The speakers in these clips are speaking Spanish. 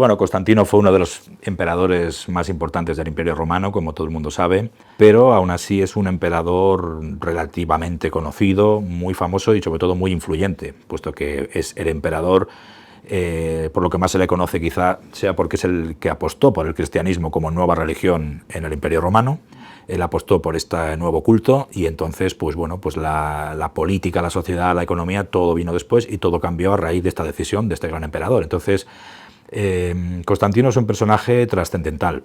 Bueno, Constantino fue uno de los emperadores más importantes del Imperio Romano, como todo el mundo sabe, pero aún así es un emperador relativamente conocido, muy famoso y sobre todo muy influyente, puesto que es el emperador, por lo que más se le conoce quizá sea porque es el que apostó por el cristianismo como nueva religión en el Imperio Romano. Él apostó por este nuevo culto y entonces, pues bueno, pues la política, la sociedad, la economía, todo vino después y todo cambió a raíz de esta decisión de este gran emperador. Entonces, Constantino es un personaje trascendental.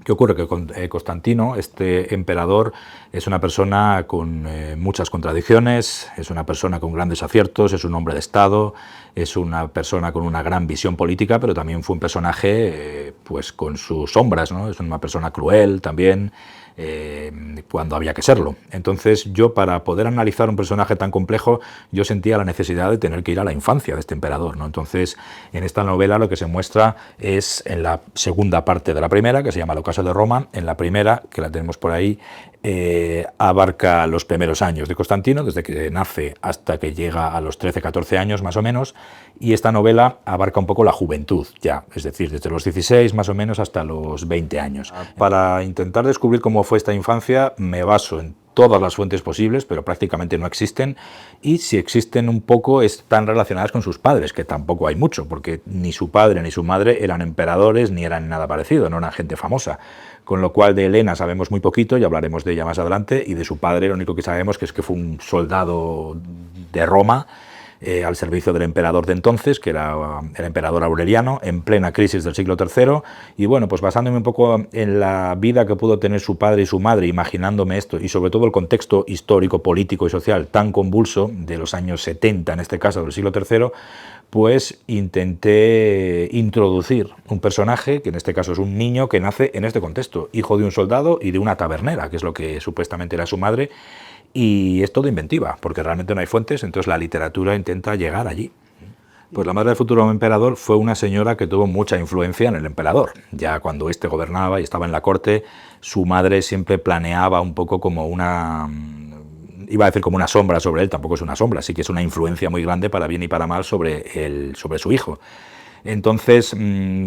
¿Qué ocurre? Que Constantino, este emperador, es una persona con muchas contradicciones, es una persona con grandes aciertos, es un hombre de Estado, es una persona con una gran visión política, pero también fue un personaje pues con sus sombras, ¿no? Es una persona cruel también, cuando había que serlo. Entonces yo, para poder analizar un personaje tan complejo, yo sentía la necesidad de tener que ir a la infancia de este emperador, ¿no? Entonces en esta novela lo que se muestra es en la segunda parte de la primera, que se llama El ocaso de Roma. En la primera, que la tenemos por ahí, abarca los primeros años de Constantino, desde que nace hasta que llega a los 13-14 años más o menos, y esta novela abarca un poco la juventud ya, es decir, desde los 16 más o menos hasta los 20 años. Para intentar descubrir cómo fue esta infancia me baso en todas las fuentes posibles, pero prácticamente no existen, y si existen un poco están relacionadas con sus padres, que tampoco hay mucho, porque ni su padre ni su madre eran emperadores ni eran nada parecido, no eran gente famosa. Con lo cual de Helena sabemos muy poquito, y hablaremos de ella más adelante, y de su padre lo único que sabemos es que fue un soldado de Roma, al servicio del emperador de entonces, que era el emperador Aureliano, en plena crisis del siglo III, y bueno, pues basándome un poco en la vida que pudo tener su padre y su madre, imaginándome esto, y sobre todo el contexto histórico, político y social tan convulso, de los años 70 en este caso, del siglo III, pues intenté introducir un personaje, que en este caso es un niño que nace en este contexto, hijo de un soldado y de una tabernera, que es lo que supuestamente era su madre, y es todo inventiva, porque realmente no hay fuentes, entonces la literatura intenta llegar allí. Pues la madre del futuro emperador fue una señora que tuvo mucha influencia en el emperador. Ya cuando éste gobernaba y estaba en la corte, su madre siempre planeaba un poco como una... iba a decir como una sombra sobre él, tampoco es una sombra, sí que es una influencia muy grande para bien y para mal sobre su hijo. Entonces,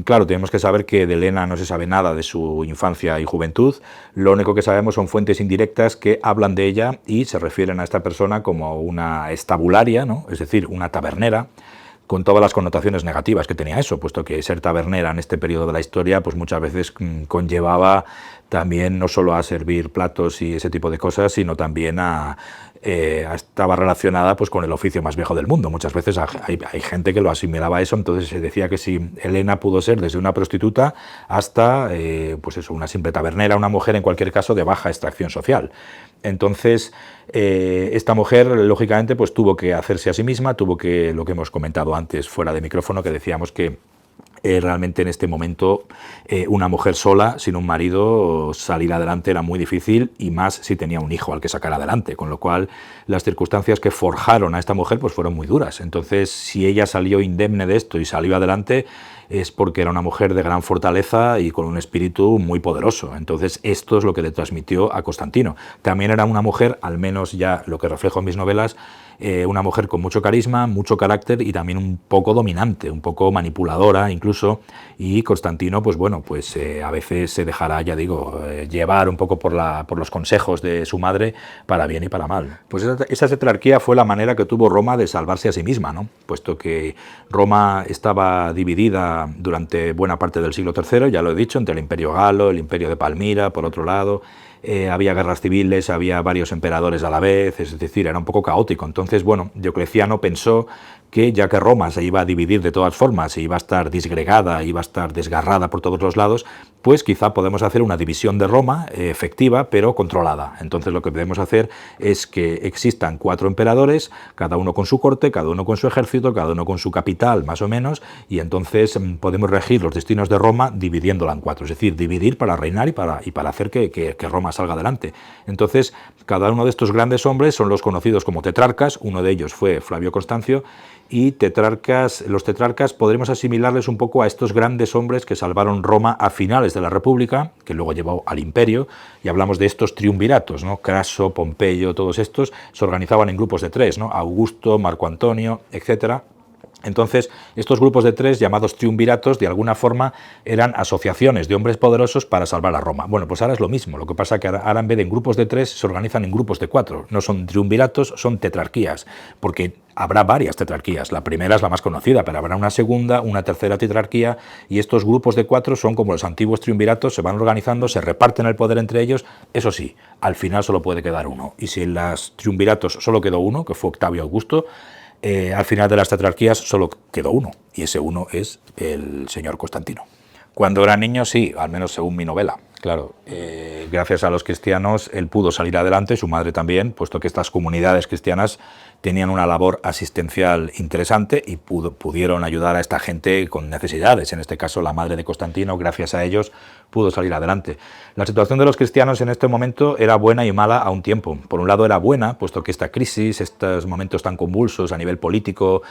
claro, tenemos que saber que de Helena no se sabe nada de su infancia y juventud. Lo único que sabemos son fuentes indirectas que hablan de ella y se refieren a esta persona como una estabularia, ¿no? Es decir, una tabernera, con todas las connotaciones negativas que tenía eso, puesto que ser tabernera en este periodo de la historia pues muchas veces conllevaba también no solo a servir platos y ese tipo de cosas, sino también estaba relacionada pues con el oficio más viejo del mundo. Muchas veces hay gente que lo asimilaba a eso, entonces se decía que si Helena pudo ser desde una prostituta hasta pues eso, una simple tabernera, una mujer en cualquier caso de baja extracción social. Entonces esta mujer lógicamente pues tuvo que hacerse a sí misma, tuvo que, lo que hemos comentado antes fuera de micrófono, que decíamos que realmente en este momento una mujer sola, sin un marido, salir adelante era muy difícil, y más si tenía un hijo al que sacar adelante, con lo cual las circunstancias que forjaron a esta mujer pues fueron muy duras. Entonces, si ella salió indemne de esto y salió adelante, es porque era una mujer de gran fortaleza y con un espíritu muy poderoso. Entonces esto es lo que le transmitió a Constantino. También era una mujer, al menos ya lo que reflejo en mis novelas, una mujer con mucho carisma, mucho carácter y también un poco dominante, un poco manipuladora incluso, y Constantino pues bueno, pues a veces se dejará, ya digo, llevar un poco por los consejos de su madre para bien y para mal. Pues esa tetrarquía fue la manera que tuvo Roma de salvarse a sí misma, ¿no? Puesto que Roma estaba dividida durante buena parte del siglo III, ya lo he dicho, entre el Imperio Galo, el Imperio de Palmira, por otro lado. Había guerras civiles, había varios emperadores a la vez, es decir, era un poco caótico. Entonces, bueno, Diocleciano pensó que ya que Roma se iba a dividir de todas formas, se iba a estar disgregada, iba a estar desgarrada por todos los lados, pues quizá podemos hacer una división de Roma efectiva, pero controlada. Entonces lo que podemos hacer es que existan 4 emperadores, cada uno con su corte, cada uno con su ejército, cada uno con su capital, más o menos, y entonces podemos regir los destinos de Roma dividiéndola en 4, es decir, dividir para reinar y para hacer que Roma salga adelante. Entonces, cada uno de estos grandes hombres son los conocidos como tetrarcas, uno de ellos fue Flavio Constancio, y los tetrarcas podremos asimilarles un poco a estos grandes hombres que salvaron Roma a finales de la República, que luego llevó al Imperio, y hablamos de estos triunviratos, ¿no? Craso, Pompeyo, todos estos se organizaban en grupos de 3, ¿no? Augusto, Marco Antonio, etcétera. Entonces, estos grupos de tres, llamados triunviratos, de alguna forma eran asociaciones de hombres poderosos para salvar a Roma. Bueno, pues ahora es lo mismo. Lo que pasa es que ahora en vez de en grupos de tres, se organizan en grupos de cuatro. No son triunviratos, son tetrarquías, porque habrá varias tetrarquías. La primera es la más conocida, pero habrá una segunda, una tercera tetrarquía, y estos grupos de cuatro son como los antiguos triunviratos, se van organizando, se reparten el poder entre ellos. Eso sí, al final solo puede quedar uno. Y si en los triunviratos solo quedó uno, que fue Octavio Augusto, al final de las tetrarquías solo quedó uno, y ese uno es el señor Constantino. Cuando era niño, sí, al menos según mi novela. Claro, gracias a los cristianos él pudo salir adelante, su madre también, puesto que estas comunidades cristianas tenían una labor asistencial interesante y pudieron ayudar a esta gente con necesidades. En este caso, la madre de Constantino, gracias a ellos, pudo salir adelante. La situación de los cristianos en este momento era buena y mala a un tiempo. Por un lado era buena, puesto que esta crisis, estos momentos tan convulsos a nivel político,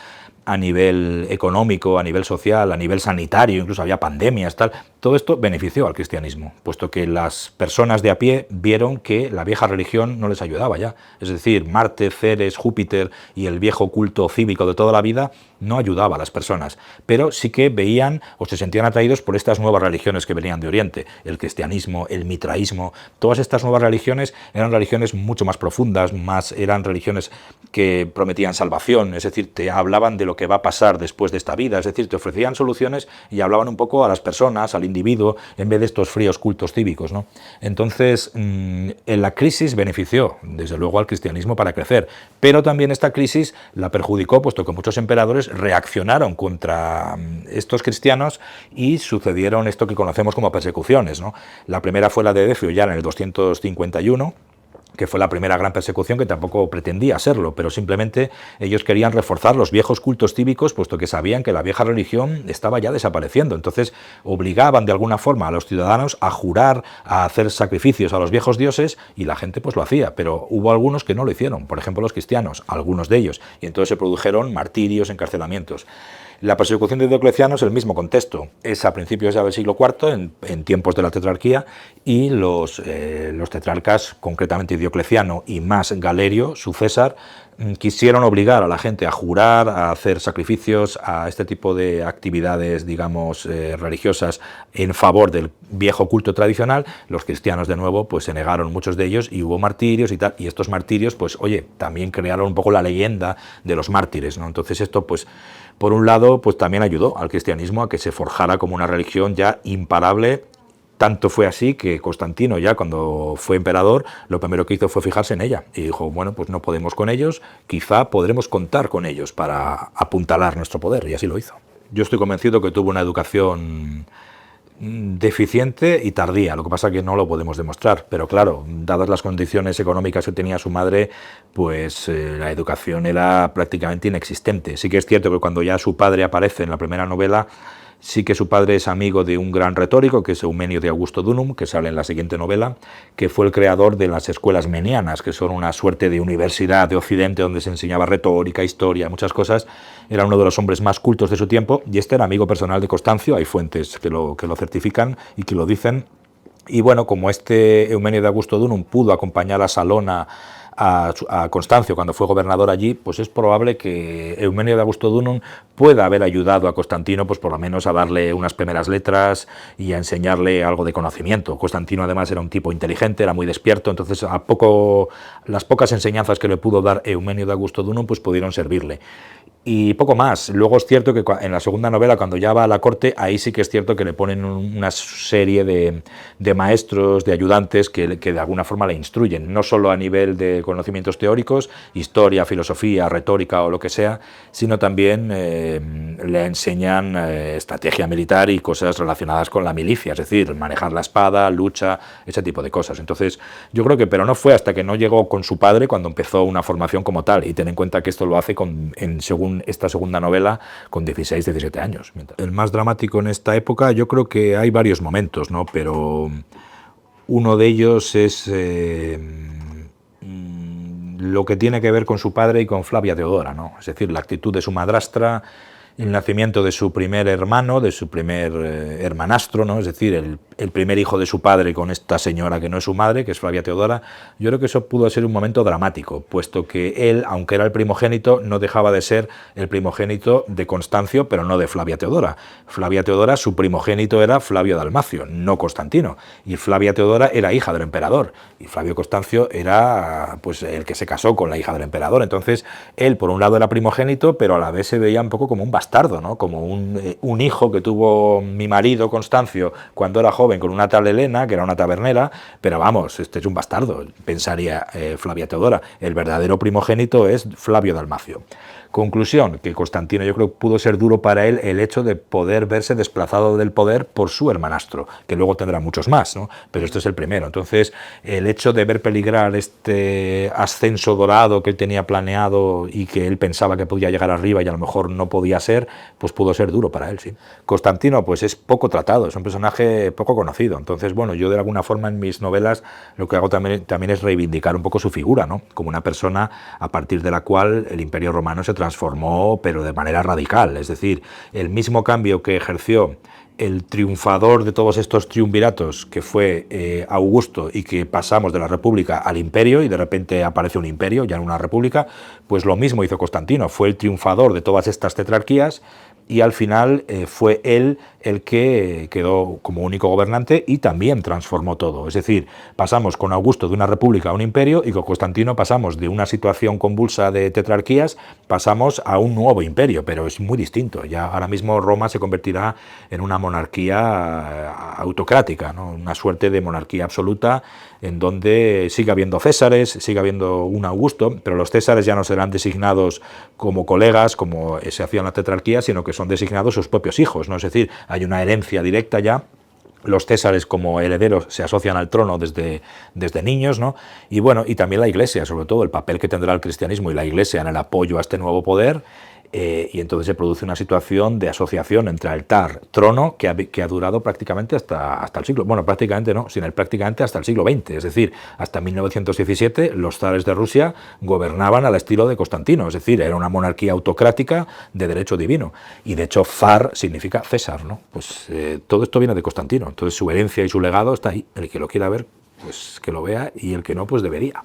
a nivel económico, a nivel social, a nivel sanitario, incluso había pandemias, tal, todo esto benefició al cristianismo, puesto que las personas de a pie vieron que la vieja religión no les ayudaba ya. Es decir, Marte, Ceres, Júpiter y el viejo culto cívico de toda la vida no ayudaba a las personas, pero sí que veían o se sentían atraídos por estas nuevas religiones que venían de Oriente, el cristianismo, el mitraísmo. Todas estas nuevas religiones eran religiones mucho más profundas, eran religiones que prometían salvación, es decir, te hablaban de lo que va a pasar después de esta vida, es decir, te ofrecían soluciones y hablaban un poco a las personas, al individuo, en vez de estos fríos cultos cívicos, ¿no? Entonces, en la crisis benefició, desde luego, al cristianismo para crecer, pero también esta crisis la perjudicó, puesto que muchos emperadores reaccionaron contra estos cristianos y sucedieron esto que conocemos como persecuciones, ¿no? La primera fue la de Decio, ya en el 251, que fue la primera gran persecución, que tampoco pretendía serlo, pero simplemente ellos querían reforzar los viejos cultos cívicos, puesto que sabían que la vieja religión estaba ya desapareciendo. Entonces obligaban de alguna forma a los ciudadanos a jurar, a hacer sacrificios a los viejos dioses, y la gente pues lo hacía, pero hubo algunos que no lo hicieron, por ejemplo los cristianos, algunos de ellos, y entonces se produjeron martirios, encarcelamientos. La persecución de Diocleciano es el mismo contexto, es a principios del siglo IV, en tiempos de la tetrarquía, y los tetrarcas, concretamente Diocleciano y más Galerio, su César, quisieron obligar a la gente a jurar, a hacer sacrificios, a este tipo de actividades, digamos, religiosas en favor del viejo culto tradicional. Los cristianos, de nuevo, pues se negaron muchos de ellos y hubo martirios y tal, y estos martirios, pues oye, también crearon un poco la leyenda de los mártires, ¿no? Entonces esto, pues, por un lado, pues también ayudó al cristianismo a que se forjara como una religión ya imparable. Tanto fue así que Constantino, ya cuando fue emperador, lo primero que hizo fue fijarse en ella y dijo, bueno, pues no podemos con ellos, quizá podremos contar con ellos para apuntalar nuestro poder, y así lo hizo. Yo estoy convencido que tuvo una educación deficiente y tardía, lo que pasa es que no lo podemos demostrar, pero claro, dadas las condiciones económicas que tenía su madre, pues la educación era prácticamente inexistente. Sí que es cierto que cuando ya su padre aparece en la primera novela, sí que su padre es amigo de un gran retórico, que es Eumenio de Augusto Dunum, que sale en la siguiente novela, que fue el creador de las escuelas menianas, que son una suerte de universidad de Occidente donde se enseñaba retórica, historia, muchas cosas. Era uno de los hombres más cultos de su tiempo, y este era amigo personal de Constancio. Hay fuentes que lo certifican y que lo dicen. Y bueno, como este Eumenio de Augusto Dunum pudo acompañar a Salona a Constancio cuando fue gobernador allí, pues es probable que Eumenio de Augusto Dunum pueda haber ayudado a Constantino, pues por lo menos a darle unas primeras letras y a enseñarle algo de conocimiento. Constantino además era un tipo inteligente, era muy despierto, entonces las pocas enseñanzas que le pudo dar Eumenio de Augusto Dunum pues pudieron servirle. Y poco más. Luego es cierto que en la segunda novela, cuando ya va a la corte, ahí sí que es cierto que le ponen una serie de maestros, de ayudantes que de alguna forma le instruyen, no solo a nivel de conocimientos teóricos, historia, filosofía, retórica o lo que sea, sino también le enseñan estrategia militar y cosas relacionadas con la milicia, es decir, manejar la espada, lucha, ese tipo de cosas. Entonces, yo creo que, pero no fue hasta que no llegó con su padre cuando empezó una formación como tal, y ten en cuenta que esto lo hace según esta segunda novela, con 16, 17 años. El más dramático en esta época, yo creo que hay varios momentos, ¿no? Pero uno de ellos es lo que tiene que ver con su padre y con Flavia Teodora, ¿no? Es decir, la actitud de su madrastra el nacimiento de su primer hermano, de su primer hermanastro, ¿no? Es decir, el primer hijo de su padre con esta señora que no es su madre, que es Flavia Teodora. Yo creo que eso pudo ser un momento dramático, puesto que él, aunque era el primogénito, no dejaba de ser el primogénito de Constancio, pero no de Flavia Teodora. Flavia Teodora, su primogénito era Flavio Dalmacio, no Constantino, y Flavia Teodora era hija del emperador, y Flavio Constancio era pues el que se casó con la hija del emperador. Entonces, él por un lado era primogénito, pero a la vez se veía un poco como un bastardo, ¿no? Como un hijo que tuvo mi marido Constancio cuando era joven con una tal Helena, que era una tabernera, pero vamos, este es un bastardo, pensaría Flavia Teodora. El verdadero primogénito es Flavio Dalmacio. Conclusión, que Constantino yo creo que pudo ser duro para él el hecho de poder verse desplazado del poder por su hermanastro, que luego tendrá muchos más, ¿no? Pero este es el primero. Entonces, el hecho de ver peligrar este ascenso dorado que él tenía planeado y que él pensaba que podía llegar arriba y a lo mejor no podía ser, pues pudo ser duro para él, sí. Constantino, pues es poco tratado, es un personaje poco conocido. Entonces, bueno, yo de alguna forma en mis novelas lo que hago también es reivindicar un poco su figura, ¿no? Como una persona a partir de la cual el Imperio Romano se transformó, pero de manera radical. Es decir, el mismo cambio que ejerció el triunfador de todos estos triunviratos, que fue Augusto, y que pasamos de la República al Imperio, y de repente aparece un imperio, ya en una república, pues lo mismo hizo Constantino, fue el triunfador de todas estas tetrarquías, y al final fue él el que quedó como único gobernante y también transformó todo. Es decir, pasamos con Augusto de una república a un imperio, y con Constantino pasamos de una situación convulsa de tetrarquías, pasamos a un nuevo imperio, pero es muy distinto. Ya ahora mismo Roma se convertirá en una monarquía autocrática, ¿no? Una suerte de monarquía absoluta en donde sigue habiendo césares, sigue habiendo un Augusto, pero los césares ya no serán designados como colegas, como se hacía en la tetrarquía, sino que son designados sus propios hijos, ¿no? Es decir, hay una herencia directa ya. Los césares como herederos se asocian al trono desde niños, ¿no? Y bueno, y también la Iglesia, sobre todo el papel que tendrá el cristianismo y la Iglesia en el apoyo a este nuevo poder. Y entonces se produce una situación de asociación entre altar, trono, que ha durado prácticamente hasta el siglo, bueno, prácticamente no, sino prácticamente hasta el siglo XX, es decir, hasta 1917 los zares de Rusia gobernaban al estilo de Constantino, es decir, era una monarquía autocrática de derecho divino, y de hecho zar significa César, ¿no? Pues todo esto viene de Constantino, entonces su herencia y su legado está ahí, el que lo quiera ver, pues que lo vea, y el que no, pues debería.